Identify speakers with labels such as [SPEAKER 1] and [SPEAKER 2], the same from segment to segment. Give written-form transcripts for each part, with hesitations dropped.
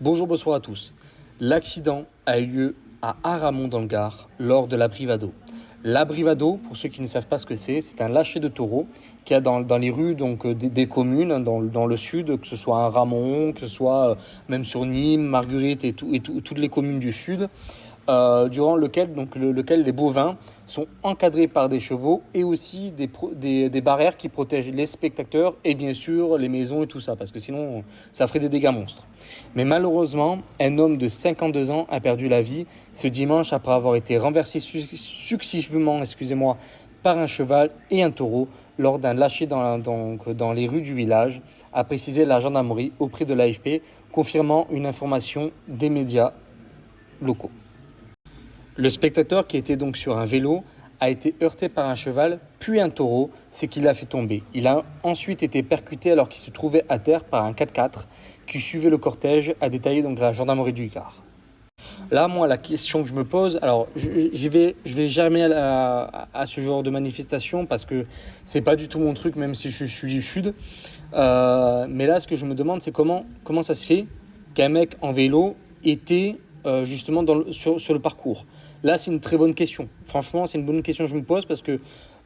[SPEAKER 1] Bonjour, bonsoir à tous. L'accident a eu lieu à Aramon dans le Gard lors de l'abrivado. L'abrivado, pour ceux qui ne savent pas ce que c'est un lâcher de taureau qu'il y a dans les rues des communes, dans le sud, que ce soit à Aramon, que ce soit même sur Nîmes, Marguerite toutes les communes du sud, durant lequel les bovins sont encadrés par des chevaux et aussi des barrières qui protègent les spectateurs et bien sûr les maisons et tout ça, parce que sinon ça ferait des dégâts monstres. Mais malheureusement, un homme de 52 ans a perdu la vie ce dimanche après avoir été renversé successivement par un cheval et un taureau lors d'un lâcher dans les rues du village, a précisé la gendarmerie auprès de l'AFP, confirmant une information des médias locaux. Le spectateur, qui était donc sur un vélo, a été heurté par un cheval puis un taureau, ce qui l'a fait tomber. Il a ensuite été percuté alors qu'il se trouvait à terre par un 4x4 qui suivait le cortège, a détaillé donc la gendarmerie du Gard. Là, moi, la question que je me pose, alors je vais jamais à ce genre de manifestation parce que c'est pas du tout mon truc, même si je suis du sud. Mais là, ce que je me demande, c'est comment ça se fait qu'un mec en vélo était justement sur le parcours. Là, c'est une très bonne question. Franchement, c'est une bonne question que je me pose parce que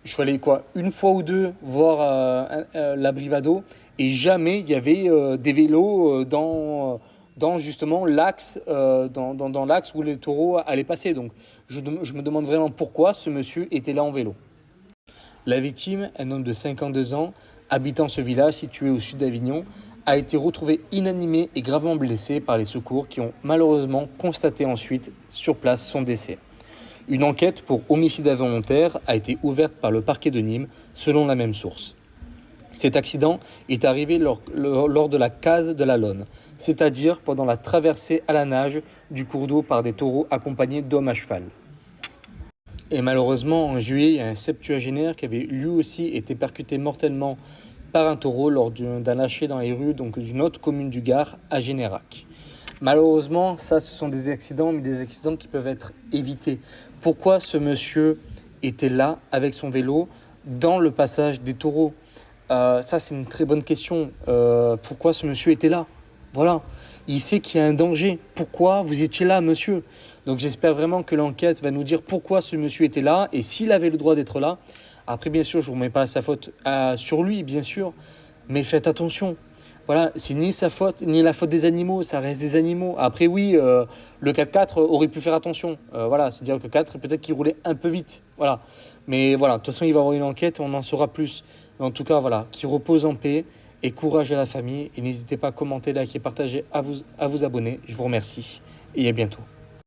[SPEAKER 1] je suis allé une fois ou deux voir la Brivado et jamais il y avait des vélos dans justement l'axe, dans l'axe où les taureaux allaient passer. Donc, je me demande vraiment pourquoi ce monsieur était là en vélo. La victime, un homme de 52 ans, habitant ce village situé au sud d'Avignon, a été retrouvé inanimé et gravement blessé par les secours qui ont malheureusement constaté ensuite sur place son décès. Une enquête pour homicide involontaire a été ouverte par le parquet de Nîmes, selon la même source. Cet accident est arrivé lors de la case de la Lonne, c'est-à-dire pendant la traversée à la nage du cours d'eau par des taureaux accompagnés d'hommes à cheval. Et malheureusement, en juillet, il y a un septuagénaire qui avait lui aussi été percuté mortellement par un taureau lors d'un lâcher dans les rues d'une autre commune du Gard, à Générac. Malheureusement, ça, ce sont des accidents, mais des accidents qui peuvent être évités. Pourquoi ce monsieur était là avec son vélo dans le passage des taureaux ? Ça, c'est une très bonne question. Pourquoi ce monsieur était là ? Voilà. Il sait qu'il y a un danger. Pourquoi vous étiez là, monsieur ? Donc j'espère vraiment que l'enquête va nous dire pourquoi ce monsieur était là et s'il avait le droit d'être là. Après, bien sûr, je ne vous remets pas sa faute sur lui, bien sûr, mais faites attention. Voilà, c'est ni sa faute, ni la faute des animaux, ça reste des animaux. Après, oui, le 4x4 aurait pu faire attention. Voilà, c'est-à-dire que le 4, peut-être qu'il roulait un peu vite. Voilà. Mais voilà, de toute façon, il va y avoir une enquête, on en saura plus. Mais en tout cas, voilà, qu'il repose en paix et courage à la famille. Et n'hésitez pas à commenter, liker, partager, à vous abonner. Je vous remercie et à bientôt.